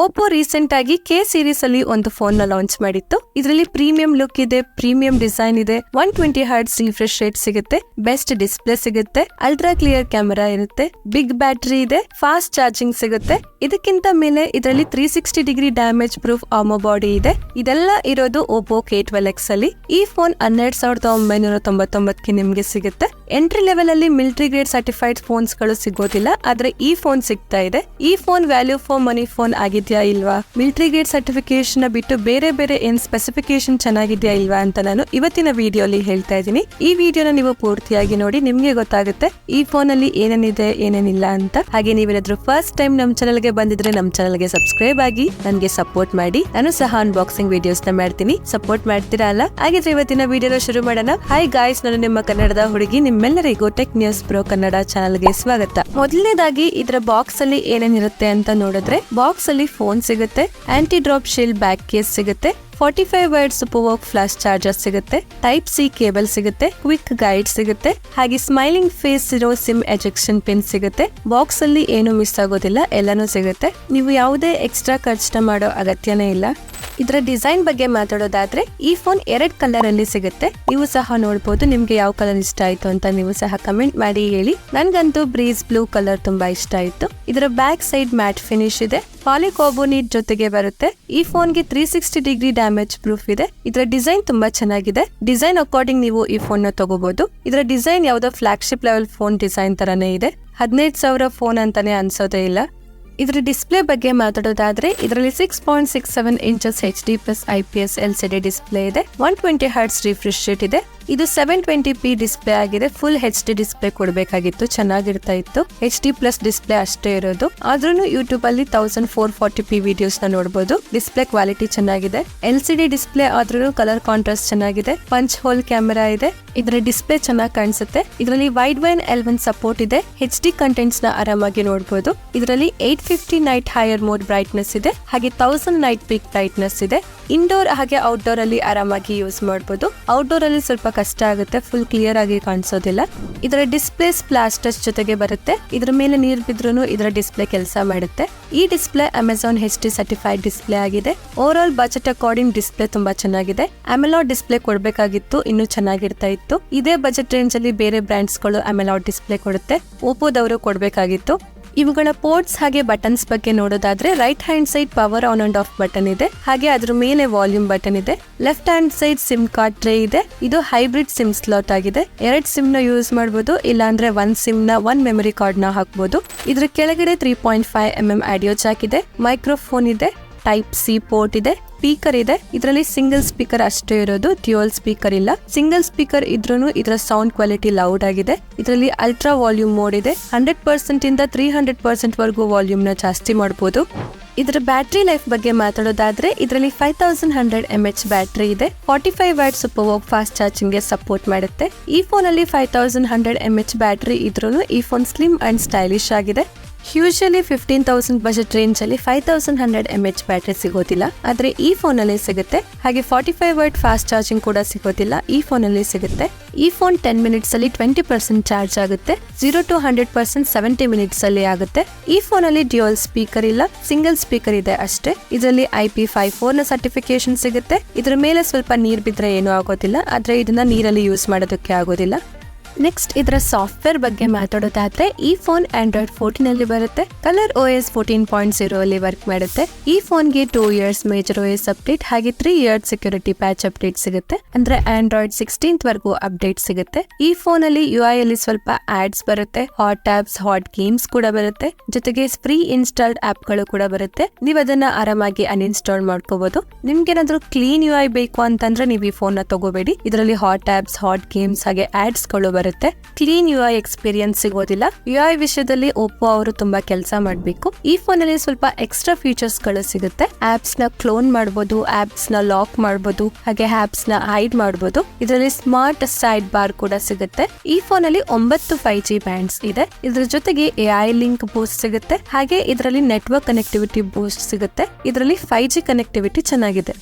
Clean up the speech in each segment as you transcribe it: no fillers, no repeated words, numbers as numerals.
Oppo recent ಆಗಿ K series ಅಲ್ಲಿ ಒಂದು ಫೋನ್ ನ ಲಾಂಚ್ ಮಾಡಿತ್ತು. ಇದರಲ್ಲಿ ಪ್ರೀಮಿಯಂ ಲುಕ್ ಇದೆ, ಪ್ರೀಮಿಯಂ ಡಿಸೈನ್ ಇದೆ, 120 ಹರ್ಟ್ಸ್ ರಿಫ್ರೆಶ್ ರೇಟ್ ಸಿಗುತ್ತೆ, ಬೆಸ್ಟ್ ಡಿಸ್ಪ್ಲೇ ಸಿಗುತ್ತೆ, ಅಲ್ಟ್ರಾ ಕ್ಲಿಯರ್ ಕ್ಯಾಮೆರಾ ಇರುತ್ತೆ, ಬಿಗ್ ಬ್ಯಾಟರಿ ಇದೆ, ಫಾಸ್ಟ್ ಚಾರ್ಜಿಂಗ್ ಸಿಗುತ್ತೆ. ಇದಕ್ಕಿಂತ ಮೇಲೆ ಇದರಲ್ಲಿ 360 ಡಿಗ್ರಿ ಡ್ಯಾಮೇಜ್ ಪ್ರೂಫ್ ಆರ್ಮೋ ಬಾಡಿ ಇದೆ. ಇದೆಲ್ಲ ಇರೋದು ಓಪೋ K12X ಅಲ್ಲಿ. ಈ ಫೋನ್ 12,999ಗೆ ನಿಮ್ಗೆ ಸಿಗುತ್ತೆ. ಎಂಟ್ರಿ ಲೆವೆಲ್ ಅಲ್ಲಿ ಮಿಲಿಟರಿ ಗ್ರೇಡ್ ಸರ್ಟಿಫೈಡ್ ಫೋನ್ಸ್ ಗಳು ಸಿಗೋದಿಲ್ಲ, ಆದ್ರೆ ಈ ಫೋನ್ ಸಿಗ್ತಾ ಇದೆ. ಈ phone value for money phone ಆಗಿದ್ಯಾ ಇಲ್ವಾ, ಮಿಲಿಟರಿ ಗ್ರೇಡ್ ಸರ್ಟಿಫಿಕೇಶನ್ ಬಿಟ್ಟು ಬೇರೆ ಏನ್ ಸ್ಪೆಸಿಫಿಕೇಶನ್ ಚೆನ್ನಾಗಿದ್ಯಾ ಇಲ್ವಾ ಅಂತ ನಾನು ಇವತ್ತಿನ ವಿಡಿಯೋಲಿ ಹೇಳ್ತಾ ಇದ್ದೀನಿ. ಈ ವಿಡಿಯೋನ ನೀವು ಪೂರ್ತಿಯಾಗಿ ನೋಡಿ, ನಿಮ್ಗೆ ಗೊತ್ತಾಗುತ್ತೆ ಈ ಫೋನ್ ಅಲ್ಲಿ ಏನೇನಿದೆ ಏನೇನಿಲ್ಲ ಅಂತ. ಹಾಗೆ ನೀವೇನಾದ್ರೂ ಫಸ್ಟ್ ಟೈಮ್ ನಮ್ ಚಾನಲ್ ಗೆ ಬಂದಿದ್ರೆ ನಮ್ ಚಾನಲ್ ಗೆ ಸಬ್ಸ್ಕ್ರೈಬ್ ಆಗಿ ನನ್ಗೆ ಸಪೋರ್ಟ್ ಮಾಡಿ. ನಾನು ಸಹ ಅನ್ಬಾಕ್ಸಿಂಗ್ ವಿಡಿಯೋಸ್ ನ ಮಾಡ್ತೀನಿ, ಸಪೋರ್ಟ್ ಮಾಡ್ತೀರಾ ಅಲ್ಲ? ಹಾಗಿದ್ರೆ ಇವತ್ತಿನ ವಿಡಿಯೋನ ಶುರು ಮಾಡೋಣ. ಹಾಯ್ ಗಾಯ್ಸ್, ನಾನು ನಿಮ್ಮ ಕನ್ನಡದ ಹುಡುಗಿ. ನಿಮ್ಮೆಲ್ಲರಿಗೂ tech news pro Kannada channel ಗೆ ಸ್ವಾಗತ. ಮೊದಲನೇದಾಗಿ ಇದರ ಬಾಕ್ಸ್ ಅಲ್ಲಿ ಏನೇನಿರುತ್ತೆ ಅಂತ ನೋಡಿದ್ರೆ, ಬಾಕ್ಸ್ ಅಲ್ಲಿ ಫೋನ್ ಸಿಗುತ್ತೆ, anti drop shield back case ಸಿಗುತ್ತೆ, 45 ವಾಟ್ಸ್ ಸೂಪರ್ ವರ್ಕ್ ಫ್ಲಾಶ್ ಚಾರ್ಜರ್ ಸಿಗುತ್ತೆ, ಟೈಪ್ ಸಿ ಕೇಬಲ್ ಸಿಗುತ್ತೆ, ಕ್ವಿಕ್ ಗೈಡ್ ಸಿಗುತ್ತೆ, ಹಾಗೆ ಸ್ಮೈಲಿಂಗ್ ಫೇಸ್ ಇರೋ ಸಿಮ್ ಎಜೆಕ್ಷನ್ ಪಿನ್ ಸಿಗುತ್ತೆ. ಬಾಕ್ಸ್ ಅಲ್ಲಿ ಏನು ಮಿಸ್ ಆಗೋದಿಲ್ಲ, ಎಲ್ಲಾನು ಸಿಗುತ್ತೆ. ನೀವು ಯಾವುದೇ ಎಕ್ಸ್ಟ್ರಾ ಖರ್ಚು ಮಾಡೋ ಅಗತ್ಯನೇ ಇಲ್ಲ. ಇದರ ಡಿಸೈನ್ ಬಗ್ಗೆ ಮಾತಾಡೋದಾದ್ರೆ, ಈ ಫೋನ್ 2 ಕಲರ್ ಅಲ್ಲಿ ಸಿಗುತ್ತೆ. ನೀವು ಸಹ ನೋಡಬಹುದು, ನಿಮ್ಗೆ ಯಾವ ಕಲರ್ ಇಷ್ಟ ಆಯ್ತು ಅಂತ ನೀವು ಸಹ ಕಮೆಂಟ್ ಮಾಡಿ ಹೇಳಿ. ನನ್ಗಂತೂ ಬ್ರೀಸ್ ಬ್ಲೂ ಕಲರ್ ತುಂಬಾ ಇಷ್ಟ ಆಯ್ತು. ಇದರ ಬ್ಯಾಕ್ ಸೈಡ್ ಮ್ಯಾಟ್ ಫಿನಿಶ್ ಇದೆ, ಪಾಲಿಕಾರ್ಬೊನೇಟ್ ಜೊತೆಗೆ ಬರುತ್ತೆ. ಈ ಫೋನ್ಗೆ 360 ಡಿಗ್ರಿ ಡ್ಯಾಮೇಜ್ ಪ್ರೂಫ್ ಇದೆ. ಇದರ ಡಿಸೈನ್ ತುಂಬಾ ಚೆನ್ನಾಗಿದೆ. ಡಿಸೈನ್ ಅಕಾರ್ಡಿಂಗ್ ನೀವು ಈ ಫೋನ್ ನ ತಗೋಬಹುದು. ಇದರ ಡಿಸೈನ್ ಯಾವ್ದೋ ಫ್ಲಾಗ್ಶಿಪ್ ಲೆವೆಲ್ ಫೋನ್ ಡಿಸೈನ್ ತರಾನೇ ಇದೆ. 15,000 ಫೋನ್ ಅಂತಾನೆ ಅನ್ಸೋದೇ ಇಲ್ಲ. ಇದರ ಡಿಸ್ಪ್ಲೇ ಬಗ್ಗೆ ಮಾತಾಡೋದಾದ್ರೆ, ಇದರಲ್ಲಿ 6.67 inches HD+ IPS LCD display ಇದೆ, 120 ಹರ್ಟ್ಸ್ ರಿಫ್ರೆಶ್ ರೇಟ್ ಇದೆ. ಇದು 720p ಡಿಸ್ಪ್ಲೇ ಆಗಿದೆ. ಫುಲ್ HD ಡಿಸ್ಪ್ಲೇ ಕೊಡಬೇಕಾಗಿತ್ತು, ಚೆನ್ನಾಗಿರ್ತಾ ಇತ್ತು. HD+ ಡಿಸ್ಪ್ಲೇ ಅಷ್ಟೇ ಇರೋದು, ಆದ್ರೂ ಯೂಟ್ಯೂಬ್ ಅಲ್ಲಿ 1440p ವಿಡಿಯೋಸ್ ನ ನೋಡಬಹುದು. ಡಿಸ್ಪ್ಲೇ ಕ್ವಾಲಿಟಿ ಚೆನ್ನಾಗಿದೆ. LCD ಡಿಸ್ಪ್ಲೇ ಆದ್ರೂ ಕಲರ್ ಕಾಂಟ್ರಾಸ್ಟ್ ಚೆನ್ನಾಗಿದೆ. ಪಂಚ್ ಹೋಲ್ ಕ್ಯಾಮೆರಾ ಇದೆ. ಇದರ ಡಿಸ್ಪ್ಲೇ ಚೆನ್ನಾಗಿ ಕಾಣಿಸುತ್ತೆ. ಇದರಲ್ಲಿ ವೈಡ್ ವೈನ್ L1 ಸಪೋರ್ಟ್ ಇದೆ. HD ಕಂಟೆಂಟ್ಸ್ ನ ಆರಾಮಾಗಿ ನೋಡಬಹುದು. ಇದರಲ್ಲಿ 850 ನೈಟ್ ಹೈಯರ್ ಮೋಡ್ ಬ್ರೈಟ್ನೆಸ್ ಇದೆ, ಹಾಗೆ 1000 ನೈಟ್ ಪೀಕ್ ಬ್ರೈಟ್ನೆಸ್ ಇದೆ. ಇಂಡೋರ್ ಹಾಗೆ ಔಟ್ಡೋರ್ ಅಲ್ಲಿ ಆರಾಮಾಗಿ ಯೂಸ್ ಮಾಡಬಹುದು. ಔಟ್ಡೋರ್ ಅಲ್ಲಿ ಸ್ವಲ್ಪ ಕಷ್ಟ ಆಗುತ್ತೆ, ಫುಲ್ ಕ್ಲಿಯರ್ ಆಗಿ ಕಾಣಿಸೋದಿಲ್ಲ. ಇದರ ಡಿಸ್ಪ್ಲೇ ಸ್ಪ್ಲಾಶ್ ಟಚ್ ಜೊತೆಗೆ ಬರುತ್ತೆ. ಇದರ ಮೇಲೆ ನೀರ್ ಬಿದ್ರೂ ಇದರ ಡಿಸ್ಪ್ಲೇ ಕೆಲಸ ಮಾಡುತ್ತೆ. ಈ display Amazon HD certified display ಆಗಿದೆ. Over all budget according display ತುಂಬಾ ಚೆನ್ನಾಗಿದೆ. AMOLED ಡಿಸ್ಪ್ಲೇ ಕೊಡ್ಬೇಕಾಗಿತ್ತು, ಇನ್ನೂ ಚೆನ್ನಾಗಿರ್ತಾ ಇತ್ತು. ಇದೇ ಬಜೆಟ್ ರೇಂಜ್ ಅಲ್ಲಿ ಬೇರೆ ಬ್ರಾಂಡ್ಸ್ ಗಳು AMOLED ಡಿಸ್ಪ್ಲೇ ಕೊಡುತ್ತೆ, ಓಪೋದವರು ಕೊಡ್ಬೇಕಾಗಿತ್ತು. ಇವುಗಳ ಪೋರ್ಟ್ಸ್ ಹಾಗೆ ಬಟನ್ಸ್ ಬಗ್ಗೆ ನೋಡೋದಾದ್ರೆ, right hand side power on and of button ಇದೆ, ಹಾಗೆ ಅದ್ರ ಮೇಲೆ ವಾಲ್ಯೂಮ್ ಬಟನ್ ಇದೆ. Left hand side sim card tray ಇದೆ. ಇದು ಹೈಬ್ರಿಡ್ ಸಿಮ್ ಸ್ಲಾಟ್ ಆಗಿದೆ. 2 ಸಿಮ್ ನ ಯೂಸ್ ಮಾಡಬಹುದು, ಇಲ್ಲಾಂದ್ರೆ 1 ಸಿಮ್ ನ 1 ಮೆಮೊರಿ ಕಾರ್ಡ್ ನ ಹಾಕಬಹುದು. ಇದ್ರ ಕೆಳಗಡೆ 3.5mm ಆಡಿಯೋ ಜಾಕ್ ಇದೆ, ಮೈಕ್ರೋಫೋನ್ ಇದೆ, ಟೈಪ್ ಸಿ ಪೋರ್ಟ್ ಇದೆ, ಸ್ಪೀಕರ್ ಇದೆ. ಇದರಲ್ಲಿ ಸಿಂಗಲ್ ಸ್ಪೀಕರ್ ಅಷ್ಟೇ ಇರೋದು, ಡ್ಯುಯಲ್ ಸ್ಪೀಕರ್ ಇಲ್ಲ. ಸಿಂಗಲ್ ಸ್ಪೀಕರ್ ಇದ್ರೂ ಇದರ ಸೌಂಡ್ ಕ್ವಾಲಿಟಿ ಲೌಡ್ ಆಗಿದೆ. ಇದರಲ್ಲಿ ಅಲ್ಟ್ರಾ ವಾಲ್ಯೂಮ್ ಮೋಡ್ ಇದೆ. 100% ಇಂದ 300% ವರೆಗೂ ವಾಲ್ಯೂಮ್ ನ ಜಾಸ್ತಿ ಮಾಡಬಹುದು. ಇದರ ಬ್ಯಾಟರಿ ಲೈಫ್ ಬಗ್ಗೆ ಮಾತಾಡೋದಾದ್ರೆ, ಇದರಲ್ಲಿ 5100 mAh ಬ್ಯಾಟರಿ ಇದೆ. 45 what super work fast charging ಗೆ ಸಪೋರ್ಟ್ ಮಾಡುತ್ತೆ. ಈ ಫೋನ್ ಅಲ್ಲಿ 5100 mAh ಬ್ಯಾಟರಿ ಇದ್ರೂ ಈ ಫೋನ್ ಸ್ಲಿಮ್ ಅಂಡ್ ಸ್ಟೈಲಿಶ್ ಆಗಿದೆ. ಯೂಶಲಿ 15,000 ಬಜೆಟ್ ರೇಂಜ್ ಅಲ್ಲಿ 5100 mAh ಬ್ಯಾಟರಿ ಸಿಗೋದಿಲ್ಲ, ಆದ್ರೆ ಈ ಫೋನ್ ಅಲ್ಲಿ ಸಿಗುತ್ತೆ. ಹಾಗೆ 45 ವಾಟ್ ಫಾಸ್ಟ್ ಚಾರ್ಜಿಂಗ್ ಕೂಡ ಸಿಗೋದಿಲ್ಲ, ಈ ಫೋನ್ ಅಲ್ಲಿ ಸಿಗುತ್ತೆ. ಈ ಫೋನ್ 10 ಮಿನಿಟ್ಸ್ ಅಲ್ಲಿ 20% ಚಾರ್ಜ್ ಆಗುತ್ತೆ. 0 to 100% 70 ಮಿನಿಟ್ಸ್ ಅಲ್ಲಿ ಆಗುತ್ತೆ. ಈ ಫೋನ್ ಅಲ್ಲಿ ಡ್ಯುಯಲ್ ಸ್ಪೀಕರ್ ಇಲ್ಲ, ಸಿಂಗಲ್ ಸ್ಪೀಕರ್ ಇದೆ ಅಷ್ಟೇ. ಇದರಲ್ಲಿ IP54 ನ ಸರ್ಟಿಫಿಕೇಶನ್ ಸಿಗುತ್ತೆ. ಇದ್ರ ಮೇಲೆ ಸ್ವಲ್ಪ ನೀರ್ ಬಿದ್ರೆ ಏನೂ ಆಗೋದಿಲ್ಲ, ಆದ್ರೆ ಇದನ್ನ ನೀರಲ್ಲಿ ಯೂಸ್ ಮಾಡೋದಕ್ಕೆ ಆಗೋದಿಲ್ಲ. ನೆಕ್ಸ್ಟ್ ಇದರ ಸಾಫ್ಟ್ವೇರ್ ಬಗ್ಗೆ ಮಾತಾಡೋದಾದ್ರೆ, ಈ ಫೋನ್ Android 14 ಅಲ್ಲಿ ಬರುತ್ತೆ. ಕಲರ್ OS 14.0 ಅಲ್ಲಿ ವರ್ಕ್ ಮಾಡುತ್ತೆ. ಈ ಫೋನ್ಗೆ 2 years ಮೇಜರ್ OS ಅಪ್ಡೇಟ್ ಹಾಗೆ 3 years ಸೆಕ್ಯೂರಿಟಿ ಪ್ಯಾಚ್ ಅಪ್ಡೇಟ್ ಸಿಗುತ್ತೆ. ಅಂದ್ರೆ Android 16th ವರೆಗೂ ಅಪ್ಡೇಟ್ ಸಿಗುತ್ತೆ. ಈ ಫೋನ್ ಅಲ್ಲಿ UI ಅಲ್ಲಿ ಸ್ವಲ್ಪ ಆಡ್ಸ್ ಬರುತ್ತೆ, ಹಾಟ್ ಆಪ್ಸ್, ಹಾಟ್ ಗೇಮ್ಸ್ ಕೂಡ ಬರುತ್ತೆ. ಜೊತೆಗೆ ಫ್ರೀ ಇನ್ಸ್ಟಾಲ್ಡ್ ಆಪ್ ಗಳು ಕೂಡ ಬರುತ್ತೆ. ನೀವು ಅದನ್ನ ಆರಾಮಾಗಿ ಅನ್ಇನ್ಸ್ಟಾಲ್ ಮಾಡ್ಕೋಬಹುದು. ನಿಮ್ಗೆ ಏನಾದ್ರೂ ಕ್ಲೀನ್ UI ಬೇಕು ಅಂತಂದ್ರೆ ನೀವು ಈ ಫೋನ್ ನ ತಗೋಬೇಡಿ. ಇದರಲ್ಲಿ ಹಾಟ್ ಆಪ್ಸ್, ಹಾಟ್ ಗೇಮ್ಸ್ ಹಾಗೆ ಆಡ್ಸ್ ಗಳು ಬರುತ್ತೆ. ಕ್ಲೀನ್ UI ಎಕ್ಸ್ಪೀರಿಯನ್ಸ್ ಸಿಗೋದಿಲ್ಲ. UI ವಿಷಯದಲ್ಲಿ ಓಪೋ ಅವರು ತುಂಬಾ ಕೆಲಸ ಮಾಡಬೇಕು. ಈ ಫೋನ್ ಅಲ್ಲಿ ಸ್ವಲ್ಪ ಎಕ್ಸ್ಟ್ರಾ ಫೀಚರ್ಸ್ ಗಳು ಸಿಗುತ್ತೆ. ಆಪ್ಸ್ ನ ಕ್ಲೋನ್ ಮಾಡಬಹುದು, ಆಪ್ಸ್ ನ ಲಾಕ್ ಮಾಡಬಹುದು, ಹಾಗೆ ಆಪ್ಸ್ ನ ಹೈಡ್ ಮಾಡಬಹುದು. ಇದರಲ್ಲಿ ಸ್ಮಾರ್ಟ್ ಸೈಡ್ ಬಾರ್ ಕೂಡ ಸಿಗುತ್ತೆ. ಈ ಫೋನ್ ಅಲ್ಲಿ 9 5G ಬ್ಯಾಂಡ್ಸ್ ಇದೆ. ಇದ್ರ ಜೊತೆಗೆ AI ಲಿಂಕ್ ಬೂಸ್ಟ್ ಸಿಗುತ್ತೆ, ಹಾಗೆ ಇದರಲ್ಲಿ ನೆಟ್ವರ್ಕ್ ಕನೆಕ್ಟಿವಿಟಿ ಬೂಸ್ಟ್ ಸಿಗುತ್ತೆ. ಇದರಲ್ಲಿ 5G ಕನೆಕ್ಟಿವಿಟಿ ಚೆನ್ನಾಗಿದೆ.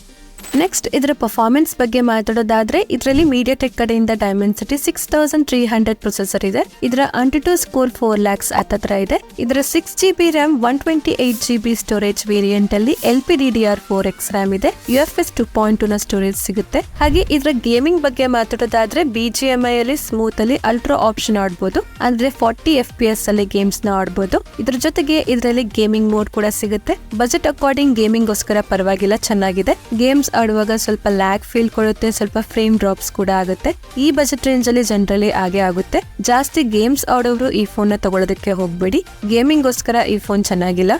ನೆಕ್ಸ್ಟ್ ಇದರ ಪರ್ಫಾರ್ಮೆನ್ಸ್ ಬಗ್ಗೆ ಮಾತಾಡೋದಾದ್ರೆ ಇದರಲ್ಲಿ ಮೀಡಿಯಾಟೆಕ್ ಕಡೆಯಿಂದ ಡೈಮೆನ್ಸಿಟಿ 6300 ಪ್ರೊಸೆಸರ್ ಇದೆ. ಇದರ ಅಂಟುಟು ಸ್ಕೋರ್ 4 lakhs ಹತ್ರ ಇದೆ. ಇದರ 6GB RAM 128GB storage variant ಅಲ್ಲಿ LPDDR4X RAM ಇದೆ. UFS 2.2 ನ ಸ್ಟೋರೇಜ್ ಸಿಗುತ್ತೆ. ಹಾಗೆ ಇದರ ಗೇಮಿಂಗ್ ಬಗ್ಗೆ ಮಾತಾಡೋದಾದ್ರೆ BGMI ಅಲ್ಲಿ ಸ್ಮೂತ್ ಅಲ್ಲಿ ಅಲ್ಟ್ರಾ ಆಪ್ಷನ್ ಆಡಬಹುದು. ಅಂದ್ರೆ 40 FPS ಅಲ್ಲಿ ಗೇಮ್ಸ್ ನ ಆಡಬಹುದು. ಇದ್ರ ಜೊತೆಗೆ ಇದರಲ್ಲಿ ಗೇಮಿಂಗ್ ಮೋಡ್ ಕೂಡ ಸಿಗುತ್ತೆ. ಬಜೆಟ್ ಅಕಾರ್ಡಿಂಗ್ ಗೇಮಿಂಗ್ ಗೋಸ್ಕರ ಪರವಾಗಿಲ್ಲ, ಚೆನ್ನಾಗಿದೆ. ಗೇಮ್ಸ್ ಆಡುವಾಗ ಸ್ವಲ್ಪ ಲ್ಯಾಗ್ ಫೀಲ್ ಕೊಡುತ್ತೆ, ಸ್ವಲ್ಪ ಫ್ರೇಮ್ ಡ್ರಾಪ್ಸ್ ಕೂಡ ಆಗುತ್ತೆ. ಈ ಬಜೆಟ್ ರೇಂಜ್ ಅಲ್ಲಿ ಜನರಲಿ ಆಗೇ ಆಗುತ್ತೆ. ಜಾಸ್ತಿ ಗೇಮ್ಸ್ ಆಡೋರು ಈ ಫೋನ್ ನ ತಗೊಳ್ಳೋದಕ್ಕೆ ಹೋಗ್ಬೇಡಿ, ಗೇಮಿಂಗ್ ಗೋಸ್ಕರ ಈ ಫೋನ್ ಚೆನ್ನಾಗಿಲ್ಲ.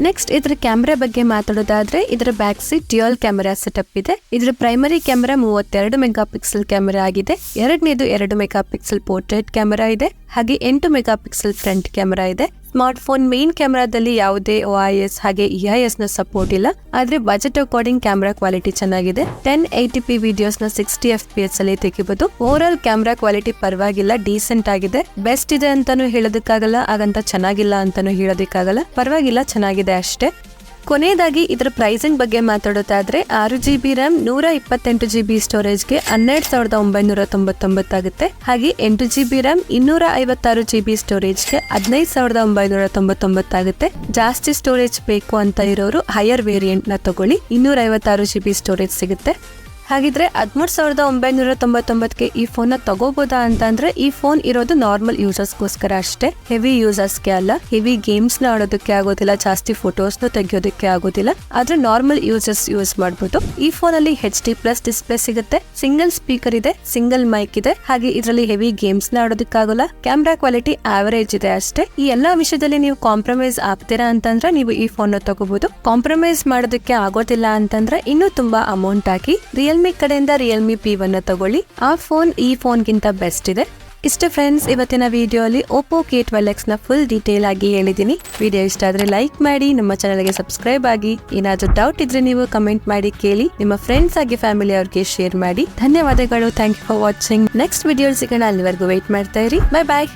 ನೆಕ್ಸ್ಟ್ ಇದರ ಕ್ಯಾಮೆರಾ ಬಗ್ಗೆ ಮಾತಾಡೋದಾದ್ರೆ ಇದರ back side dual camera setup ಇದೆ. ಇದರ primary camera 32 mega pixel camera ಆಗಿದೆ. ಎರಡನೇದು 2 ಮೆಗಾ ಪಿಕ್ಸೆಲ್ ಪೋರ್ಟ್ರೇಟ್ ಕ್ಯಾಮೆರಾ ಇದೆ. ಹಾಗೆ 8 ಮೆಗಾ ಪಿಕ್ಸೆಲ್ ಫ್ರಂಟ್ ಕ್ಯಾಮೆರಾ ಇದೆ. ಸ್ಮಾರ್ಟ್ ಫೋನ್ ಮೇನ್ ಕ್ಯಾಮೆರಾದಲ್ಲಿ ಯಾವುದೇ OIS ಹಾಗೆ EIS ನ ಸಪೋರ್ಟ್ ಇಲ್ಲ. ಆದ್ರೆ ಬಜೆಟ್ ಅಕಾರ್ಡಿಂಗ್ ಕ್ಯಾಮೆರಾ ಕ್ವಾಲಿಟಿ ಚೆನ್ನಾಗಿದೆ. 1080p ವಿಡಿಯೋಸ್ ನ 60 FPS ಅಲ್ಲಿ ತೆಗಿಬಹುದು. ಓವರ್ ಆಲ್ ಕ್ಯಾಮೆರಾ ಕ್ವಾಲಿಟಿ ಪರವಾಗಿಲ್ಲ, ಡೀಸೆಂಟ್ ಆಗಿದೆ. ಬೆಸ್ಟ್ ಇದೆ ಅಂತಾನು ಹೇಳೋದಕ್ಕಾಗಲ್ಲ, ಹಾಗಂತ ಚೆನ್ನಾಗಿಲ್ಲ ಅಂತಾನು ಹೇಳೋದಕ್ಕಾಗಲ್ಲ, ಪರವಾಗಿಲ್ಲ, ಚೆನ್ನಾಗಿದೆ ಅಷ್ಟೇ. ಕೊನೆಯದಾಗಿ ಇದರ ಪ್ರೈಸಿಂಗ್ ಬಗ್ಗೆ ಮಾತಾಡೋದಾದ್ರೆ 6GB RAM 128GB ಸ್ಟೋರೇಜ್ಗೆ 12999 ಆಗುತ್ತೆ. ಹಾಗೆ 8GB RAM 256GB ಸ್ಟೋರೇಜ್ಗೆ 15999 ಆಗುತ್ತೆ. ಜಾಸ್ತಿ ಸ್ಟೋರೇಜ್ ಬೇಕು ಅಂತ ಇರೋರು ಹೈಯರ್ ವೇರಿಯಂಟ್ ನ ತಗೊಳ್ಳಿ, 256GB ಸ್ಟೋರೇಜ್ ಸಿಗುತ್ತೆ. ಹಾಗಿದ್ರೆ 13999ಗೆ ಈ ಫೋನ್ ನ ತಗೋಬಹುದಾ ಅಂತಂದ್ರೆ ಈ ಫೋನ್ ಇರೋದು ನಾರ್ಮಲ್ ಯೂಸರ್ಸ್ಗೋಸ್ಕರ ಅಷ್ಟೇ, ಹೆವಿ ಯೂಸರ್ಸ್ಗೆ ಅಲ್ಲ. ಹೆವಿ ಗೇಮ್ಸ್ ನ ಆಡೋದಕ್ಕೆ ಆಗೋದಿಲ್ಲ, ಜಾಸ್ತಿ ಫೋಟೋಸ್ ನ ತೆಗಿಯೋದಕ್ಕೆ ಆಗೋದಿಲ್ಲ. ಆದ್ರೆ ನಾರ್ಮಲ್ ಯೂಸರ್ಸ್ ಯೂಸ್ ಮಾಡಬಹುದು. ಈ ಫೋನ್ ಅಲ್ಲಿ HD+ ಡಿಸ್ಪ್ಲೇ ಸಿಗುತ್ತೆ. ಸಿಂಗಲ್ ಸ್ಪೀಕರ್ ಇದೆ, ಸಿಂಗಲ್ ಮೈಕ್ ಇದೆ. ಹಾಗೆ ಇದರಲ್ಲಿ ಹೆವಿ ಗೇಮ್ಸ್ ನ ಆಡೋದಕ್ಕಾಗಲ್ಲ. ಕ್ಯಾಮ್ರಾ ಕ್ವಾಲಿಟಿ ಆವರೇಜ್ ಇದೆ ಅಷ್ಟೇ. ಈ ಎಲ್ಲಾ ವಿಷಯದಲ್ಲಿ ನೀವು ಕಾಂಪ್ರಮೈಸ್ ಆಗ್ತೀರಾ ಅಂತಂದ್ರೆ ನೀವು ಈ ಫೋನ್ ನ ತಗೋಬಹುದು. ಕಾಂಪ್ರಮೈಸ್ ಮಾಡೋದಕ್ಕೆ ಆಗೋದಿಲ್ಲ ಅಂತಂದ್ರೆ ಇನ್ನೂ ತುಂಬಾ ಅಮೌಂಟ್ ಹಾಕಿ ರಿಯಲ್ಮಿ ಕಡೆಯಿಂದ ರಿಯಲ್ಮಿ P1 ತಗೊಳ್ಳಿ. ಆ ಫೋನ್ ಈ ಫೋನ್ ಗಿಂತ ಬೆಸ್ಟ್ ಇದೆ. ಇಷ್ಟೇ ಫ್ರೆಂಡ್ಸ್, ಇವತ್ತಿನ ವಿಡಿಯೋ ಅಲ್ಲಿ Oppo K12X ನ ಫುಲ್ ಡೀಟೇಲ್ ಆಗಿ ಹೇಳಿದೀನಿ. ವಿಡಿಯೋ ಇಷ್ಟ ಆದ್ರೆ ಲೈಕ್ ಮಾಡಿ, ನಮ್ಮ ಚಾನಲ್ಗೆ ಸಬ್ಸ್ಕ್ರೈಬ್ ಆಗಿ. ಏನಾದ್ರೂ ಡೌಟ್ ಇದ್ರೆ ನೀವು ಕಮೆಂಟ್ ಮಾಡಿ ಕೇಳಿ, ನಿಮ್ಮ ಫ್ರೆಂಡ್ಸ್ ಆಗಿ ಫ್ಯಾಮಿಲಿ ಅವ್ರಿಗೆ ಶೇರ್ ಮಾಡಿ. ಧನ್ಯವಾದಗಳು. Thank you for watching. Next video ಸಿಗೋಣ, ಅಲ್ಲಿವರೆಗೂ ವೇಟ್ ಮಾಡ್ತಾ ಇರಿ. ಬೈ ಬಾಯ್.